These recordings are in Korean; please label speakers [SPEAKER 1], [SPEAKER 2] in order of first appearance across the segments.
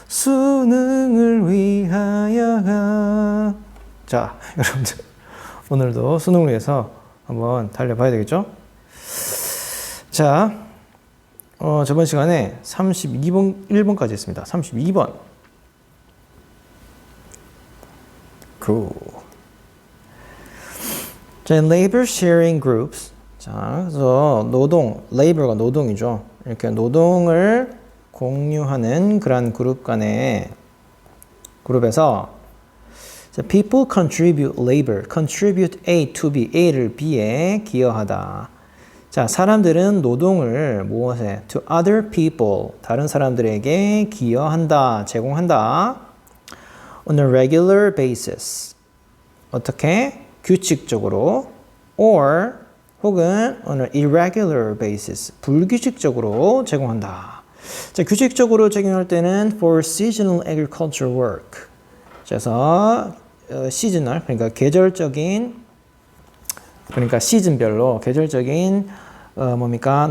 [SPEAKER 1] 수능을 위하여. 자, 여러분들 오늘도 수능을 위해서 한번 달려봐야 되겠죠? 자, 저번 시간에 32번, 1번까지 했습니다. 32번. 자, labor sharing groups. 자, 그래서 labor가 노동이죠. 이렇게 노동을 공유하는 그런 그룹에서 자, people contribute labor, contribute A to B, A를 B에 기여하다. 자, 사람들은 노동을 무엇에? to other people, 다른 사람들에게 기여한다, 제공한다. on a regular basis. 어떻게? 규칙적으로. or 혹은 on an irregular basis. 불규칙적으로 제공한다. 자, 규칙적으로 제공할 때는 for seasonal agriculture work. 그래서 시즌al, 그러니까 계절적인, 그러니까 시즌별로 계절적인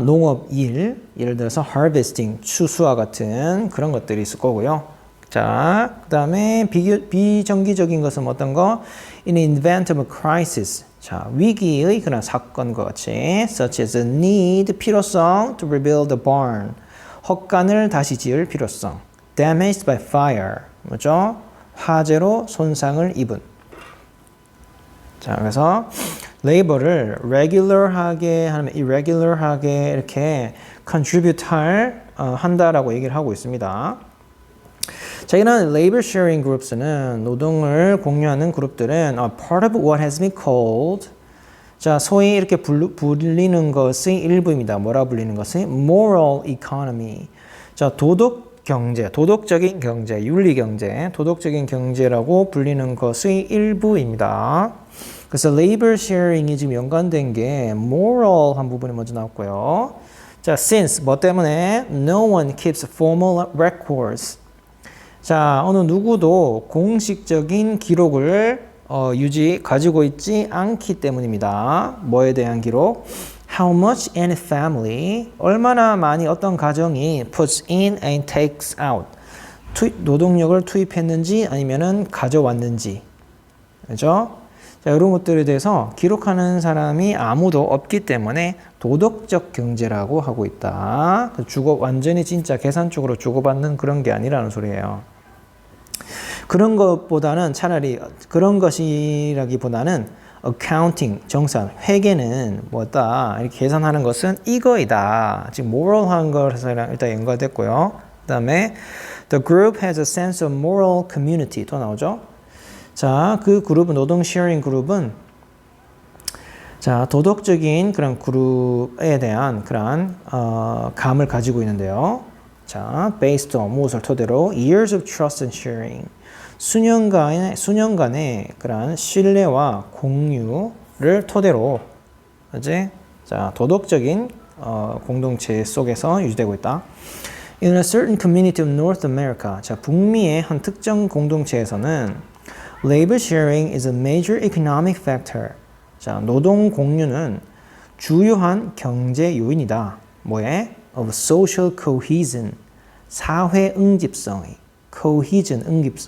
[SPEAKER 1] 농업 일, 예를 들어서 harvesting, 추수와 같은 그런 것들이 있을 거고요. 자, 그 다음에 비정기적인 것은 어떤 거? In the event of a crisis. 자, 위기의 그런 사건과 같이 such as a need, 필요성 to rebuild the barn. 헛간을 다시 지을 필요성. damaged by fire. 뭐죠? 화재로 손상을 입은. 자, 그래서 labor를 regular하게 하면 irregular하게 이렇게 contribute 한다라고 얘기를 하고 있습니다. 자, 이런 labor sharing groups는 노동을 공유하는 그룹들은 part of what has been called, 자, 소위 이렇게 불리는 것의 일부입니다. 뭐라 불리는 것이? moral economy. 자, 도덕적인 경제, 윤리 경제, 도덕적인 경제라고 불리는 것의 일부입니다. 그래서 labor sharing이 지금 연관된 게 moral 한 부분이 먼저 나왔고요. 자, since 뭐 때문에 no one keeps formal records. 자, 어느 누구도 공식적인 기록을 가지고 있지 않기 때문입니다. 뭐에 대한 기록? How much any family, 얼마나 많이 어떤 가정이 puts in and takes out, 노동력을 투입했는지 아니면은 가져왔는지, 그죠? 자, 이런 것들에 대해서 기록하는 사람이 아무도 없기 때문에 도덕적 경제라고 하고 있다. 완전히 진짜 계산적으로 주고받는 그런 게 아니라는 소리예요. 그런 것보다는 차라리 그런 것이라기보다는 accounting, 정산, 회계는 뭐다? 이렇게 계산하는 것은 이거이다. 지금 moral한 것이랑 일단 연관됐고요. 그 다음에 the group has a sense of moral community 또 나오죠. 자, 그 그룹은 노동 sharing 그룹은 자, 도덕적인 그런 그룹에 대한 그런 감을 가지고 있는데요. 자, based on 무엇을 토대로 years of trust and sharing. 수년간의 그런 신뢰와 공유를 토대로 이제 자, 도덕적인 공동체 속에서 유지되고 있다. In a certain community of North America, 자, 북미의 한 특정 공동체에서는 labor sharing is a major economic factor. 자, 노동 공유는 주요한 경제 요인이다. 뭐에? Of social cohesion, 사회 응집성의. cohesion,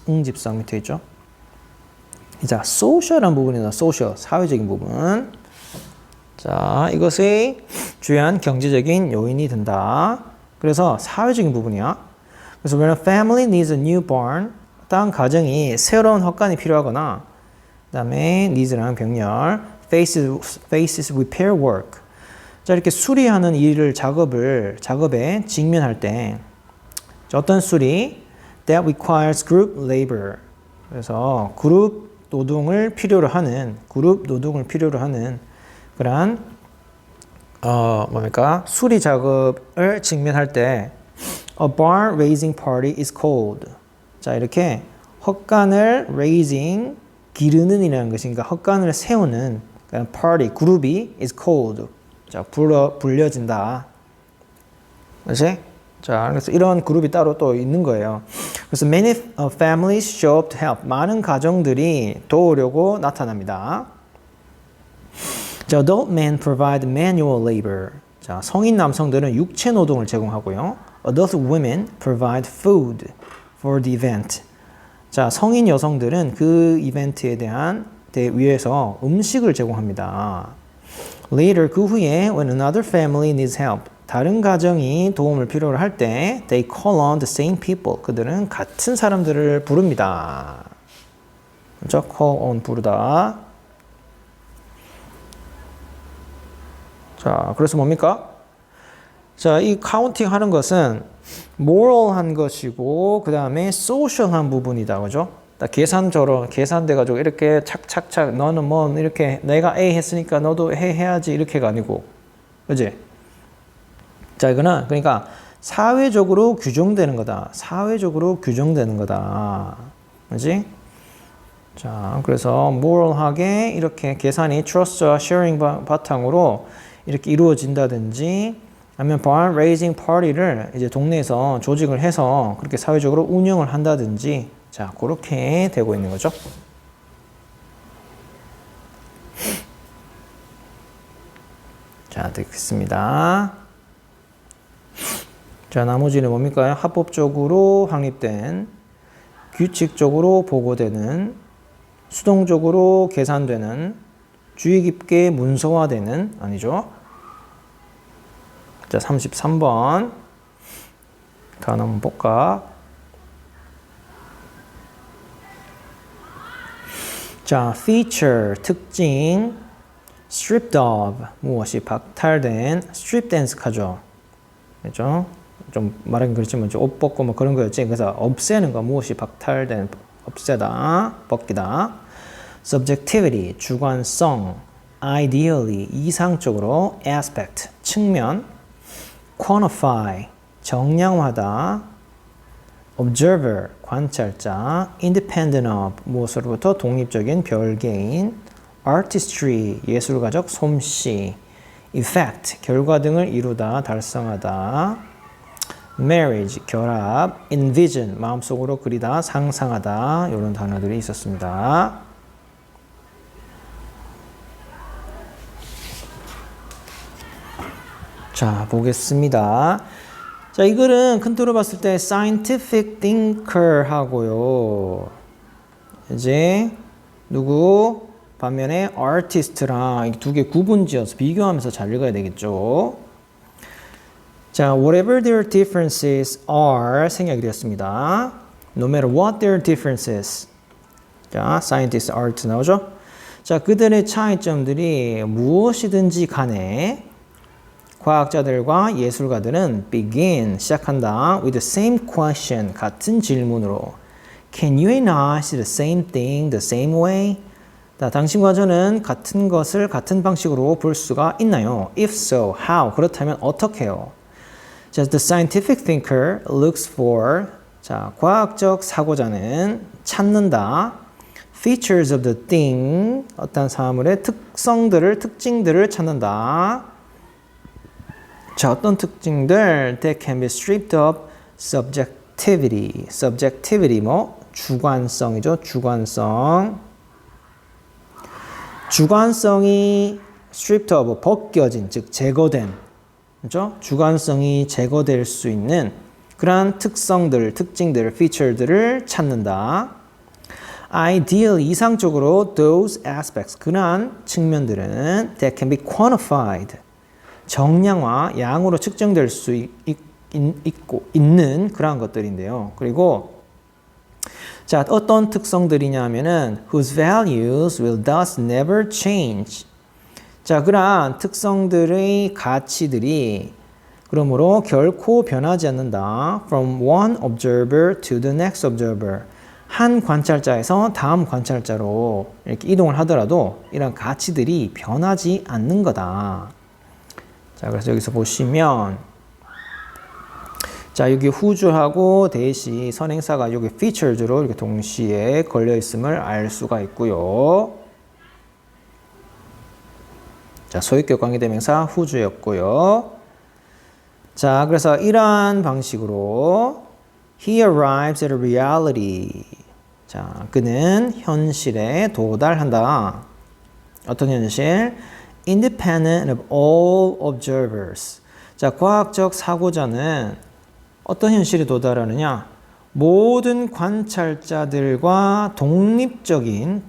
[SPEAKER 1] 응집성 밑에 있죠. 자, social한 부분이다. social, 사회적인 부분. 자, 이것의 주요한 경제적인 요인이 된다. 그래서 사회적인 부분이야. 그래서 when a family needs a new barn, 어떤 가정이 새로운 헛간이 필요하거나, 그 다음에 needs라는 병렬, faces repair work. 자, 이렇게 수리하는 작업에 직면할 때, 어떤 수리? That requires group labor. 그래서 그룹 노동을 필요로 하는 그러한 수리 작업을 직면할 때 a barn raising party is called. 자, 이렇게 헛간을 raising 기르는 이라는 것인가 헛간을 세우는 party 그룹이 is called. 자, 불려진다. 그렇지? 자, 그래서 이런 그룹이 따로 또 있는 거예요. 그래서 many families show up to help. 많은 가정들이 도우려고 나타납니다. 자, adult men provide manual labor. 자, 성인 남성들은 육체 노동을 제공하고요. Adult women provide food for the event. 자, 성인 여성들은 그 이벤트에 위해서 음식을 제공합니다. Later, 그 후에 when another family needs help, 다른 가정이 도움을 필요로 할 때 they call on the same people. 그들은 같은 사람들을 부릅니다. 그렇죠? call on 부르다. 자, 그래서 뭡니까? 자, 이 카운팅 하는 것은 moral한 것이고 그 다음에 social한 부분이다. 그죠? 계산돼가지고 이렇게 착착착 너는 뭐 이렇게 내가 A 했으니까 너도 해야지 이렇게가 아니고, 그지? 자, 이거는 그러니까 사회적으로 규정되는 거다. 사회적으로 규정되는 거다. 그지? 자, 그래서 moral하게 이렇게 계산이 trust와 sharing 바탕으로 이렇게 이루어진다든지 아니면 barn raising party를 이제 동네에서 조직을 해서 그렇게 사회적으로 운영을 한다든지, 자, 그렇게 되고 있는 거죠. 자, 됐습니다. 자, 나머지는 뭡니까? 합법적으로 확립된, 규칙적으로 보고되는, 수동적으로 계산되는, 주의 깊게 문서화되는, 아니죠? 자, 33번. 다음 한번 볼까? 자, feature, 특징, stripped of, 무엇이 박탈된, strip dance 하죠. 그렇죠? 좀 말하긴 그렇지만 옷 벗고 뭐 그런 거였지. 그래서 없애는 거, 무엇이 박탈된, 없애다, 벗기다. subjectivity, 주관성, ideally, 이상적으로, aspect, 측면, quantify, 정량화다, observer, 관찰자, independent of, 무엇으로부터 독립적인 별개인, artistry, 예술가적 솜씨, effect, 결과 등을 이루다, 달성하다, marriage, 결합, envision, 마음속으로 그리다, 상상하다, 이런 단어들이 있었습니다. 자, 보겠습니다. 자, 이 글은 큰 틀로 봤을 때 scientific thinker 하고요. 이제 누구? 반면에 artist랑 두 개 구분지어서 비교하면서 잘 읽어야 되겠죠. 자, whatever their differences are 생략이 되었습니다. No matter what their differences. 자, scientist, art 나오죠? 자, 그들의 차이점들이 무엇이든지 간에 과학자들과 예술가들은 begin, 시작한다. with the same question, 같은 질문으로. Can you and I see the same thing the same way? 자, 당신과 저는 같은 것을 같은 방식으로 볼 수가 있나요? If so, how? 그렇다면 어떻게요? 자, the scientific thinker looks for, 자, 과학적 사고자는 찾는다. features of the thing, 어떤 사물의 특징들을 찾는다. 자, 어떤 특징들? That can be stripped of subjectivity. subjectivity 뭐? 주관성이죠. 주관성이 stripped of, 벗겨진, 즉 제거된, 그렇죠? 주관성이 제거될 수 있는 그러한 특징들, feature들을 찾는다. Ideal, 이상적으로 those aspects, 그러한 측면들은 that can be quantified, 정량화, 양으로 측정될 수 있는 그러한 것들인데요. 그리고 자, 어떤 특성들이냐 하면은 whose values will thus never change. 자, 그러한 특성들의 가치들이 그러므로 결코 변하지 않는다. From one observer to the next observer. 한 관찰자에서 다음 관찰자로 이렇게 이동을 하더라도 이런 가치들이 변하지 않는 거다. 자, 그래서 여기서 보시면, 자, 여기 who's하고 대시 선행사가 여기 features로 이렇게 동시에 걸려 있음을 알 수가 있고요. 자, 소유격 관계대명사 who's였고요. 자, 그래서 이러한 방식으로 he arrives at a reality. 자, 그는 현실에 도달한다. 어떤 현실? independent of all observers. 자, 과학적 사고자는 어떤 현실에 도달하느냐? 모든 관찰자들과 독립적인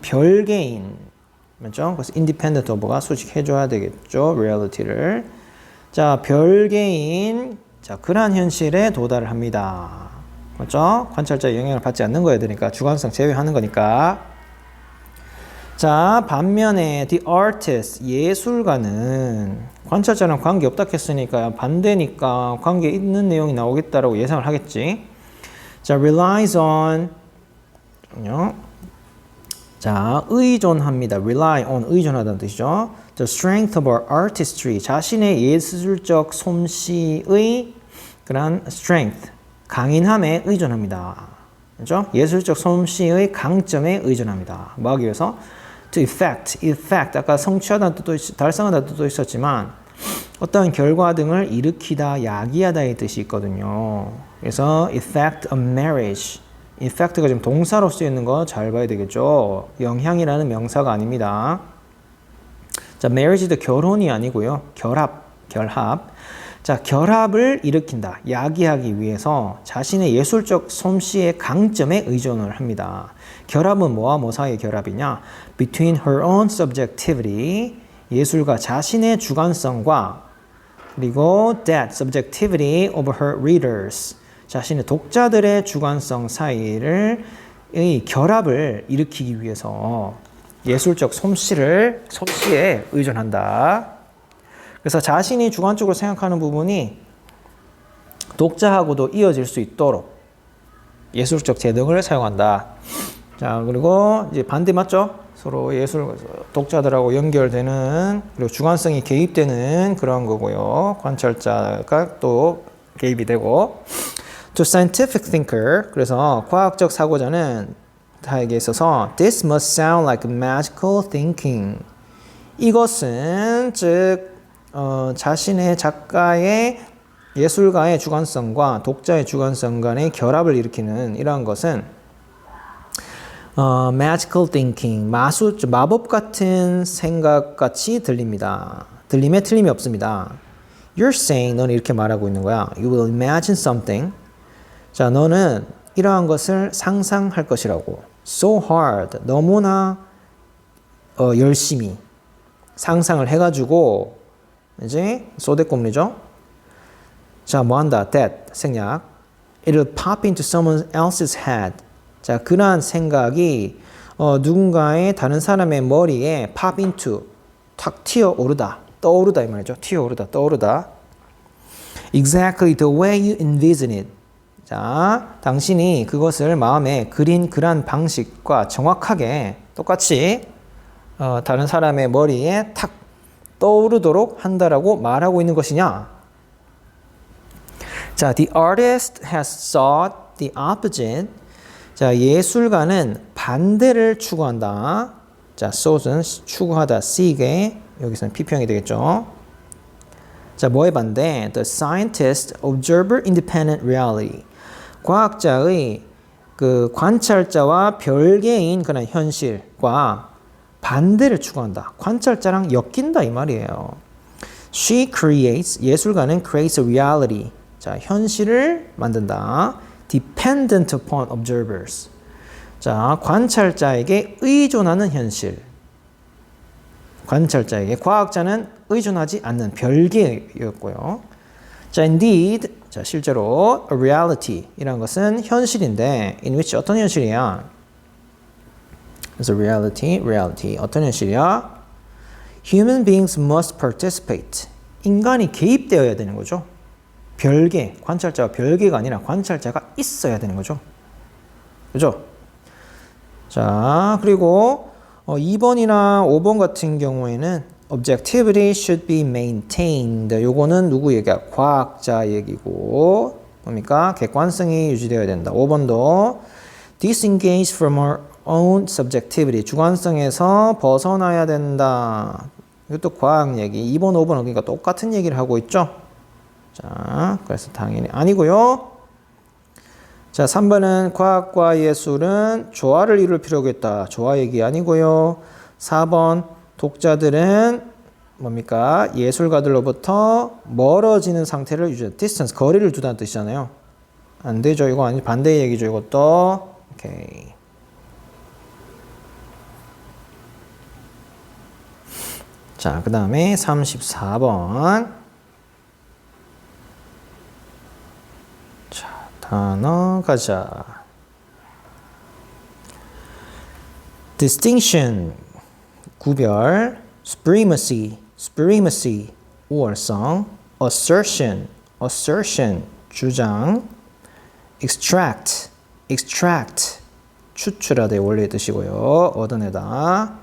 [SPEAKER 1] 별개인, 맞죠? 그래서 independent of가 수식해줘야 되겠죠, reality를. 자, 별개인, 자, 그러한 현실에 도달을 합니다. 맞죠? 관찰자의 영향을 받지 않는 거야 되니까 주관성 제외하는 거니까. 자, 반면에 the artist, 예술가는 관찰자랑 관계 없다 했으니까 반대니까 관계 있는 내용이 나오겠다라고 예상을 하겠지. 자, relies on, 자, 의존합니다. rely on, 의존하다는 뜻이죠. The strength of our artistry, 자신의 예술적 솜씨의 그런 strength, 강인함에 의존합니다. 그렇죠? 예술적 솜씨의 강점에 의존합니다. 뭐 하기 위해서? To effect, 아까 성취하다는 뜻도 달성하다는 뜻도 있었지만 어떤 결과 등을 일으키다, 야기하다의 뜻이 있거든요. 그래서 effect of marriage, effect가 지금 동사로 쓰이는 거 잘 봐야 되겠죠. 영향이라는 명사가 아닙니다. 자, marriage도 결혼이 아니고요. 결합. 자, 결합을 일으킨다, 야기하기 위해서 자신의 예술적 솜씨의 강점에 의존을 합니다. 결합은 뭐와 뭐 사이의 결합이냐? Between her own subjectivity, 예술가 자신의 주관성과 그리고 that subjectivity of her readers, 자신의 독자들의 주관성 사이의 결합을 일으키기 위해서 예술적 솜씨에 의존한다. 그래서 자신이 주관적으로 생각하는 부분이 독자하고도 이어질 수 있도록 예술적 재능을 사용한다. 자, 그리고 이제 반대 맞죠? 서로 독자들하고 연결되는, 그리고 주관성이 개입되는 그런 거고요. 관찰자가 또 개입이 되고. To scientific thinker, 그래서 과학적 사고자는 다에게 있어서 this must sound like magical thinking. 이것은 즉 자신의 작가의 예술가의 주관성과 독자의 주관성 간의 결합을 일으키는 이러한 것은 magical thinking, 마법 같은 생각같이 들립니다. 들림에 틀림이 없습니다. You're saying, 너는 이렇게 말하고 있는 거야. You will imagine something. 자, 너는 이러한 것을 상상할 것이라고. So hard, 너무나 열심히 상상을 해가지고 이제 소대꼼리죠. 자, 뭐한다? That, 생략. It'll pop into someone else's head. 자, 그러한 생각이 누군가의 다른 사람의 머리에 pop into, 탁 튀어오르다, 떠오르다 이 말이죠. 튀어오르다, 떠오르다. Exactly the way you envision it. 자, 당신이 그것을 마음에 그린 그러한 방식과 정확하게 똑같이 다른 사람의 머리에 탁 떠오르도록 한다라고 말하고 있는 것이냐? 자, the artist has sought the opposite. 자, 예술가는 반대를 추구한다. 자, sought은 추구하다, seek에 여기서는 P형이 되겠죠. 자, 뭐의 반대? The scientist observer independent reality. 과학자의 그 관찰자와 별개인 그런 현실과 반대를 추구한다. 관찰자랑 엮인다 이 말이에요. She creates, 예술가는 creates a reality. 자, 현실을 만든다. Dependent upon observers. 자, 관찰자에게 의존하는 현실. 관찰자에게, 과학자는 의존하지 않는 별개였고요. 자, indeed, 자, 실제로 a reality 이란 것은 현실인데, in which 어떤 현실이야? 그래서 reality 어떤 현실이야? Human beings must participate. 인간이 개입되어야 되는 거죠. 별개, 관찰자가 별개가 아니라 관찰자가 있어야 되는 거죠. 그죠? 자, 그리고 2번이나 5번 같은 경우에는 objectivity should be maintained. 요거는 누구 얘기야? 과학자 얘기고, 뭡니까? 객관성이 유지되어야 된다. 5번도 disengage from our own subjectivity. 주관성에서 벗어나야 된다. 이것도 과학 얘기. 2번, 5번은 그러니까 똑같은 얘기를 하고 있죠. 자, 그래서 당연히 아니고요. 자, 3번은 과학과 예술은 조화를 이룰 필요가 있다. 조화 얘기 아니고요. 4번 독자들은 뭡니까? 예술가들로부터 멀어지는 상태를 유지해. distance, 거리를 두다는 뜻이잖아요. 안 되죠. 이거 아니 반대의 얘기죠. 이것도. 오케이. 자, 그 다음에 34번. 자, 단어 가자. distinction, 구별. supremacy, supremacy, 우월성. assertion, assertion, 주장. extract, extract, 추출하다의 원리의 뜻이고요. 얻어내다.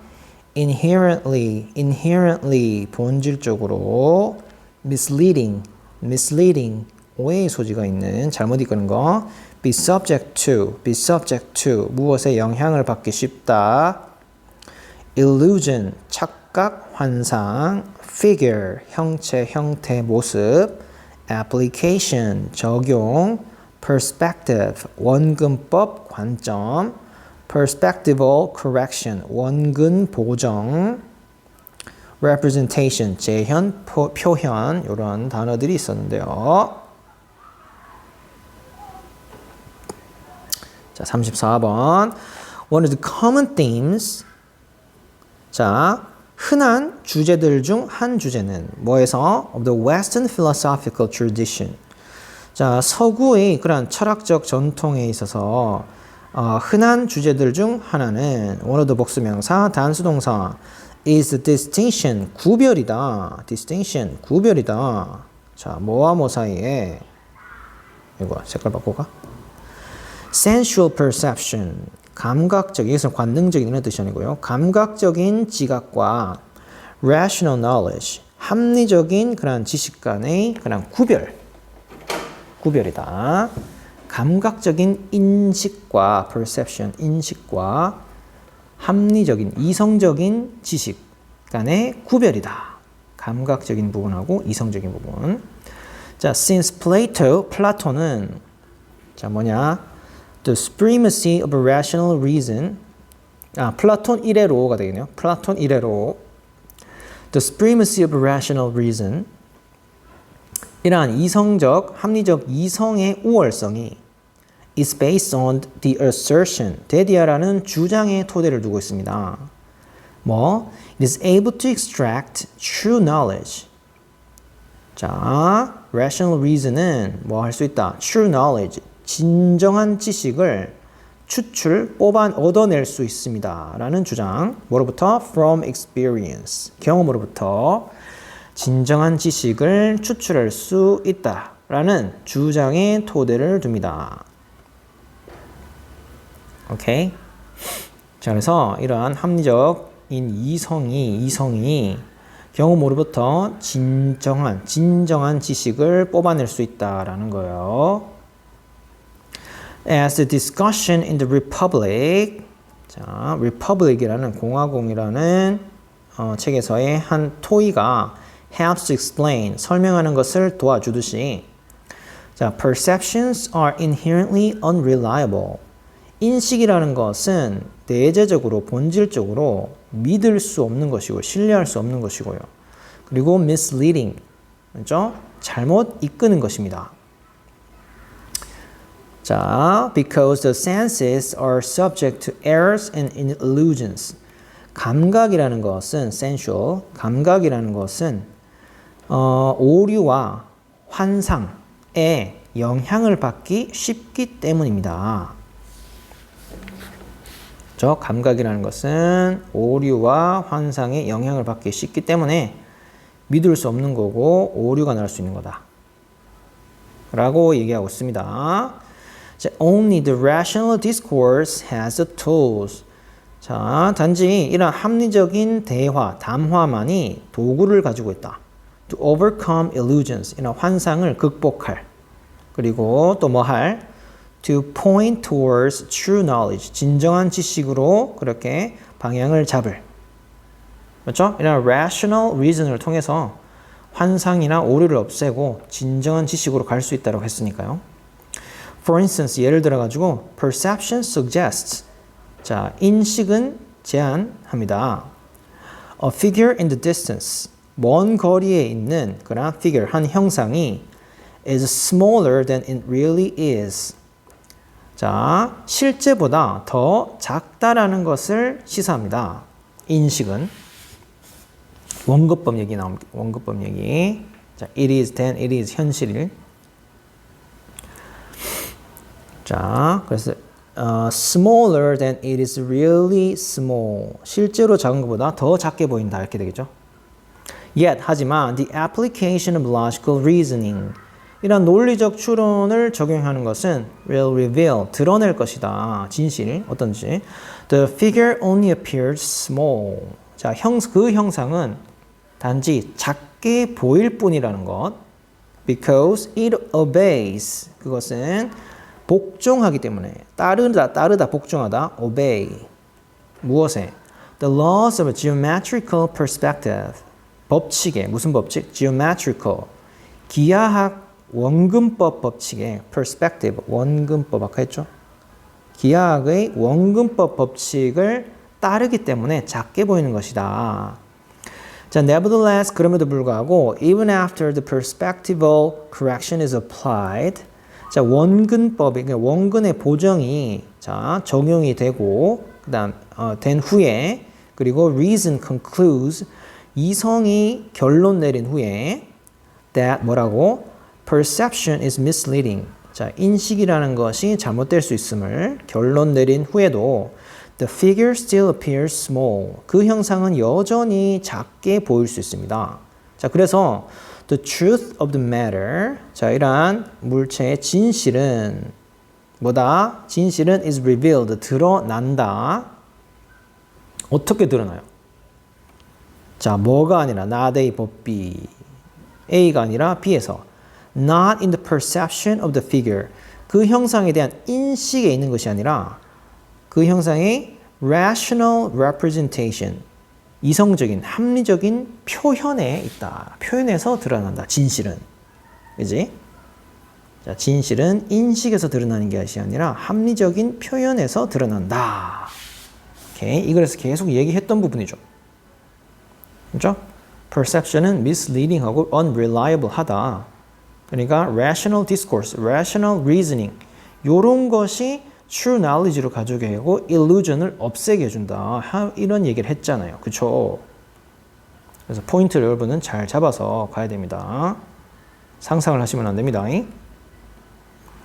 [SPEAKER 1] inherently, inherently, 본질적으로. misleading, misleading, 오해의 소지가 있는, 잘못 이끄는 거. be subject to, be subject to, 무엇에 영향을 받기 쉽다. illusion, 착각, 환상. figure, 형체, 형태, 모습. application, 적용. perspective, 원근법, 관점. perspectival correction, 원근 보정. representation, 재현, 표현, 이런 단어들이 있었는데요. 자, 34번. One of the common themes. 자, 흔한 주제들 중 한 주제는 뭐에서? Of the Western philosophical tradition. 자, 서구의 그런 철학적 전통에 있어서 흔한 주제들 중 하나는 one of the 복수명사, 단수동사 is the distinction, 구별이다. distinction, 구별이다. 자, 뭐와 뭐 사이에 이거 색깔 바꿔가? sensual perception, 감각적, 이것은 관능적인 이런 뜻이 아니고요. 감각적인 지각과 rational knowledge, 합리적인 그런 지식 간의 그런 구별이다. 감각적인 인식과 perception, 인식과 합리적인, 이성적인 지식 간의 구별이다. 감각적인 부분하고 이성적인 부분. 자, since Plato, 플라톤은 자, 뭐냐? The supremacy of a rational reason. 플라톤 이래로가 되겠네요. 플라톤 이래로. The supremacy of a rational reason. 이러한 이성적, 합리적 이성의 우월성이 is based on the assertion, 대디아라는 주장의 토대를 두고 있습니다. 뭐? It is able to extract true knowledge. 자, rational reason은 뭐 할 수 있다? True knowledge, 진정한 지식을 얻어낼 수 있습니다. 라는 주장. 뭐로부터? From experience, 경험으로부터 진정한 지식을 추출할 수 있다. 라는 주장의 토대를 둡니다. 오케이? 자, 그래서 이러한 합리적인 이성이 경험으로부터 진정한 지식을 뽑아낼 수 있다라는 거예요. As the discussion in the Republic, 자, Republic이라는 공화국이라는 책에서의 한 토의가 helps to explain, 설명하는 것을 도와주듯이, 자, perceptions are inherently unreliable. 인식이라는 것은 내재적으로, 본질적으로 믿을 수 없는 것이고, 신뢰할 수 없는 것이고요. 그리고 misleading, 그렇죠? 잘못 이끄는 것입니다. 자, because the senses are subject to errors and illusions. 감각이라는 것은 sensual, 감각이라는 것은 오류와 환상에 영향을 받기 쉽기 때문입니다. 저 감각이라는 것은 오류와 환상에 영향을 받기 쉽기 때문에 믿을 수 없는 거고 오류가 날 수 있는 거다. 라고 얘기하고 있습니다. 자, only the rational discourse has the tools. 자, 단지 이런 합리적인 대화, 담화만이 도구를 가지고 있다. To overcome illusions, 이런 환상을 극복할. 그리고 또 뭐 할? To point towards true knowledge, 진정한 지식으로 그렇게 방향을 잡을. 그렇죠? 이런 rational reason을 통해서 환상이나 오류를 없애고 진정한 지식으로 갈 수 있다고 했으니까요. For instance, 예를 들어 가지고 perception suggests. 자, 인식은 제안합니다. A figure in the distance. 먼 거리에 있는 그런 figure, 한 형상이 is smaller than it really is. 자, 실제보다 더 작다라는 것을 시사합니다. 인식은. 원급법 얘기 나옵니다. 원급법 얘기. 자, it is then it is 현실. 자, 그래서 smaller than it is really small. 실제로 작은 것보다 더 작게 보인다 이렇게 되겠죠. Yet 하지만 the application of logical reasoning 이런 논리적 추론을 적용하는 것은 will reveal 드러낼 것이다. 진실 어떤지. The figure only appears small. 자, 그 형상은 단지 작게 보일 뿐이라는 것. Because it obeys. 그것은 복종하기 때문에 따르다 복종하다 obey. 무엇에? The laws of a geometrical perspective. 법칙에 무슨 법칙? geometrical. 기하학 원근법 법칙의 perspective 원근법 아까 했죠? 기하학의 원근법 법칙을 따르기 때문에 작게 보이는 것이다. 자, nevertheless 그럼에도 불구하고 even after the perspectival correction is applied 자, 원근법이 원근의 보정이 자, 적용이 되고 그다음 된 후에 그리고 reason concludes 이성이 결론 내린 후에 that 뭐라고? perception is misleading. 자, 인식이라는 것이 잘못될 수 있음을 결론 내린 후에도 the figure still appears small. 그 형상은 여전히 작게 보일 수 있습니다. 자, 그래서 the truth of the matter. 자, 이러한 물체의 진실은 뭐다? 진실은 is revealed. 드러난다. 어떻게 드러나요? 자, 뭐가 아니라 not A but B. A가 아니라 B에서 not in the perception of the figure. 그 형상에 대한 인식에 있는 것이 아니라 그 형상의 rational representation. 이성적인, 합리적인 표현에 있다. 표현에서 드러난다. 진실은. 그지? 자, 진실은 인식에서 드러나는 것이 아니라 합리적인 표현에서 드러난다. 오케이. 이거에서 계속 얘기했던 부분이죠. 그렇죠? perception은 misleading하고 unreliable하다. 그러니까 rational discourse, rational reasoning 이런 것이 true knowledge로 가져오게 하고 illusion을 없애게 해준다. 이런 얘기를 했잖아요. 그렇죠? 그래서 포인트를 여러분은 잘 잡아서 가야 됩니다. 상상을 하시면 안 됩니다.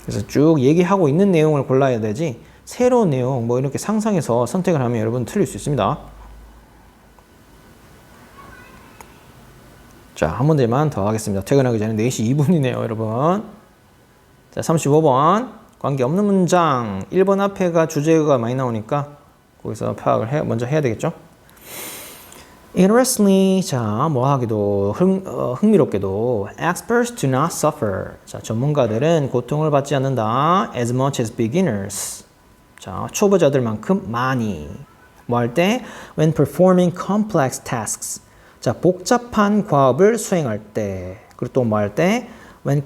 [SPEAKER 1] 그래서 쭉 얘기하고 있는 내용을 골라야 되지 새로운 내용 뭐 이렇게 상상해서 선택을 하면 여러분 틀릴 수 있습니다. 자, 한 문제만 더 하겠습니다. 퇴근하기 전에 4시 2분이네요, 여러분. 자, 35번. 관계없는 문장. 1번 앞에가 주제가 많이 나오니까 거기서 파악을 먼저 해야 되겠죠? Interestingly, 자, 뭐 하기도 흥미롭게도 experts do not suffer. 자, 전문가들은 고통을 받지 않는다. as much as beginners. 자, 초보자들만큼 많이. 뭐 할 때? when performing complex tasks. 자, 복잡한 과업을 수행할 때, 그리고 또 뭐 할 때, when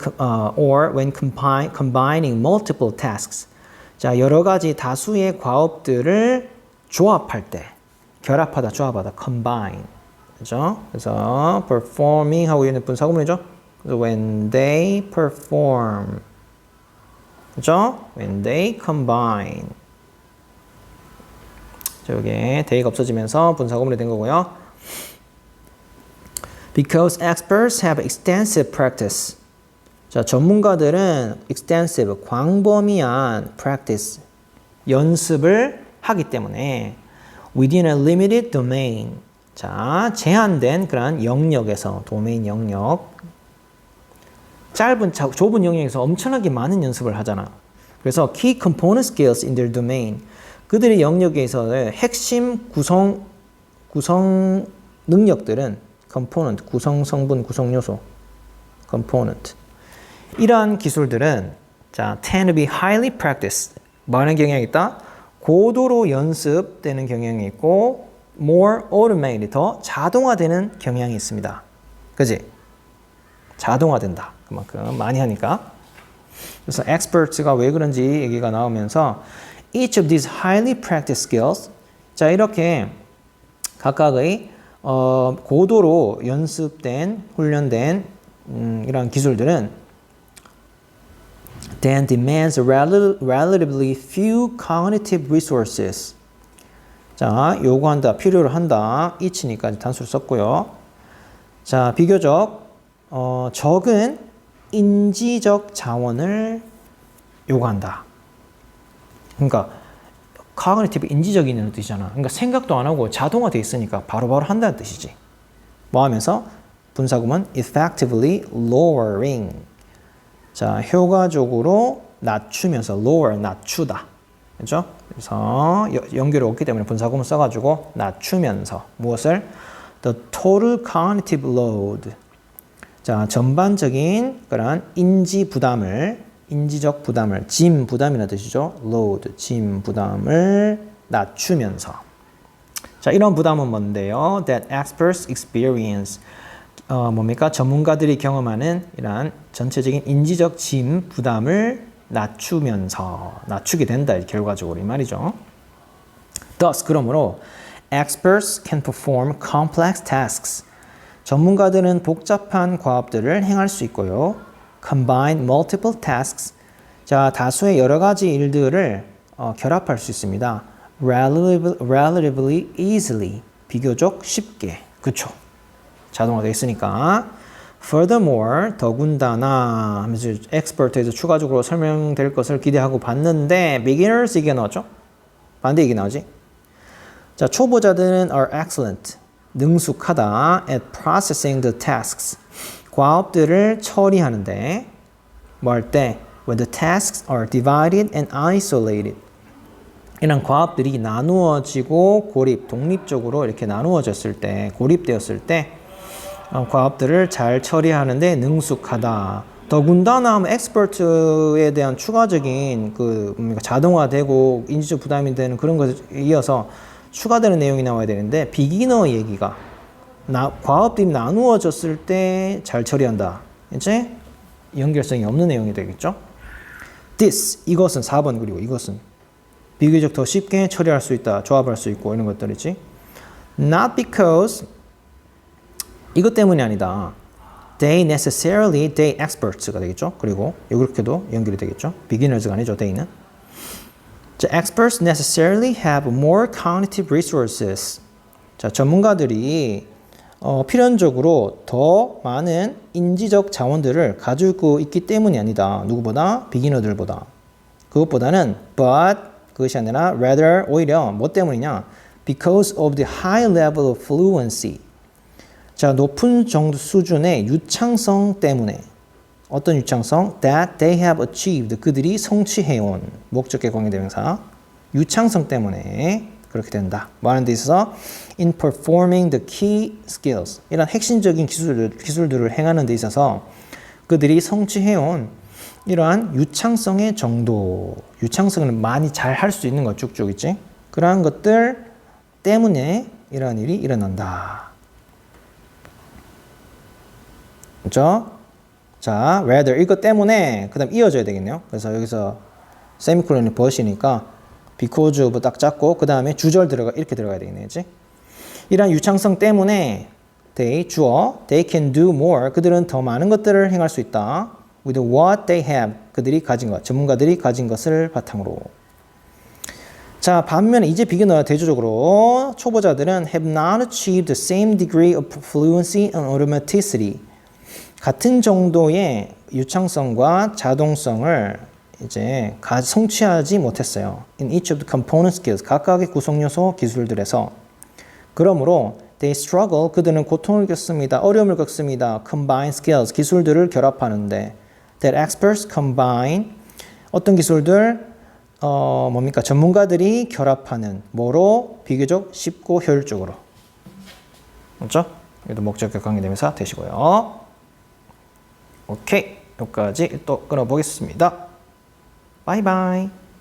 [SPEAKER 1] combining multiple tasks. 자, 여러 가지 다수의 과업들을 조합할 때, 결합하다, 조합하다, combine. 그죠? 그래서 performing 하고 있는 분사구문이죠. 그래서 when they perform. 그죠? when they combine. 자, 여기에 they가 없어지면서 분사구문이 된 거고요. Because experts have extensive practice. 자, 전문가들은 extensive, 광범위한 practice, 연습을 하기 때문에 within a limited domain. 자, 제한된 그런 영역에서, 도메인 영역. 좁은 영역에서 엄청나게 많은 연습을 하잖아. 그래서 key component skills in their domain. 그들의 영역에서의 핵심 구성 능력들은 component, 구성 성분, 구성 요소, component. 이러한 기술들은 자, tend to be highly practiced. 많은 경향이 있다. 고도로 연습되는 경향이 있고 more automated, 더 자동화되는 경향이 있습니다. 그지? 자동화된다. 그만큼 많이 하니까. 그래서 experts가 왜 그런지 얘기가 나오면서 each of these highly practiced skills 자, 이렇게 각각의 고도로 연습된, 훈련된 이런 기술들은 then demands relatively few cognitive resources. 자, 요구한다, 필요로 한다. each니까 단수를 썼고요. 자, 비교적 적은 인지적 자원을 요구한다. 그러니까 cognitive 인지적인 뜻이잖아. 그러니까 생각도 안 하고 자동화돼 있으니까 바로바로 한다는 뜻이지. 뭐 하면서 분사구문 effectively lowering. 자, 효과적으로 낮추면서 lower 낮추다. 그렇죠? 그래서 연결이 없기 때문에 분사구문 써가지고 낮추면서 무엇을 the total cognitive load. 자, 전반적인 그런 인지적 부담을 짐 부담이라는 뜻이죠. load 짐 부담을 낮추면서. 자, 이런 부담은 뭔데요? that experts experience. 뭡니까? 전문가들이 경험하는 이러한 전체적인 인지적 짐 부담을 낮추게 된다. 결과적으로 이 말이죠. Thus, 그러므로 experts can perform complex tasks. 전문가들은 복잡한 과업들을 행할 수 있고요. combine multiple tasks. 자, 다수의 여러 가지 일들을 결합할 수 있습니다. relatively easily. 비교적 쉽게. 그쵸? 자동화되어 있으니까. Furthermore, 더군다나 하면서 expert에서 추가적으로 설명될 것을 기대하고 봤는데 beginners 이게 나왔죠? 반대 얘기 나오지? 자, 초보자들은 are excellent. 능숙하다 at processing the tasks. 과업들을 처리하는데 뭐 할 때? When the tasks are divided and isolated. 이런 과업들이 나누어지고 독립적으로 이렇게 나누어졌을 때, 고립되었을 때 과업들을 잘 처리하는데 능숙하다. 더군다나 하면 엑스퍼트에 대한 추가적인 자동화되고 인지적 부담이 되는 그런 것에 이어서 추가되는 내용이 나와야 되는데 비기너 얘기가 과업들이 나누어졌을 때 잘 처리한다. 이제 연결성이 없는 내용이 되겠죠. This 이것은 4번 그리고 이것은 비교적 더 쉽게 처리할 수 있다. 조합할 수 있고 이런 것들이지. Not because 이것 때문이 아니다. They experts가 되겠죠. 그리고 이렇게도 연결이 되겠죠. beginners가 아니죠. they는. 자, experts necessarily have more cognitive resources. 자, 전문가들이 필연적으로 더 많은 인지적 자원들을 가지고 있기 때문이 아니다. 누구보다? 비기너들보다. 그것보다는 but 그것이 아니라 rather 오히려 뭐 때문이냐? Because of the high level of fluency. 자, 높은 정도 수준의 유창성 때문에. 어떤 유창성? That they have achieved. 그들이 성취해온. 목적격 관계대명사. 유창성 때문에 그렇게 된다. 뭐 하는 데 있어서 in performing the key skills. 이런 핵심적인 기술들을 행하는 데 있어서 그들이 성취해온 이러한 유창성의 정도. 유창성을 많이 잘 할 수 있는 것 쭉쭉 있지. 그러한 것들 때문에 이러한 일이 일어난다. 그렇죠? 자, rather 이것 때문에 그 다음 이어져야 되겠네요. 그래서 여기서 세미콜론이 벗이니까 because 딱 잡고 그 다음에 주절 이렇게 들어가야 되겠네. 그치? 이러한 유창성 때문에 they can do more. 그들은 더 많은 것들을 행할 수 있다. with what they have. 그들이 가진 것, 전문가들이 가진 것을 바탕으로. 자, 반면에 이제 비교나 대조적으로 초보자들은 have not achieved the same degree of fluency and automaticity. 같은 정도의 유창성과 자동성을 이제 성취하지 못했어요. In each of the component skills, 각각의 구성 요소 기술들에서. 그러므로 they struggle, 그들은 고통을 겪습니다. 어려움을 겪습니다. combine skills, 기술들을 결합하는데 that experts combine, 어떤 기술들? 뭡니까? 전문가들이 결합하는 뭐로? 비교적 쉽고 효율적으로. 맞죠? 여기도 목적격 관계대명사 되시고요. 오케이. 여기까지 또 끊어보겠습니다. 바이바이.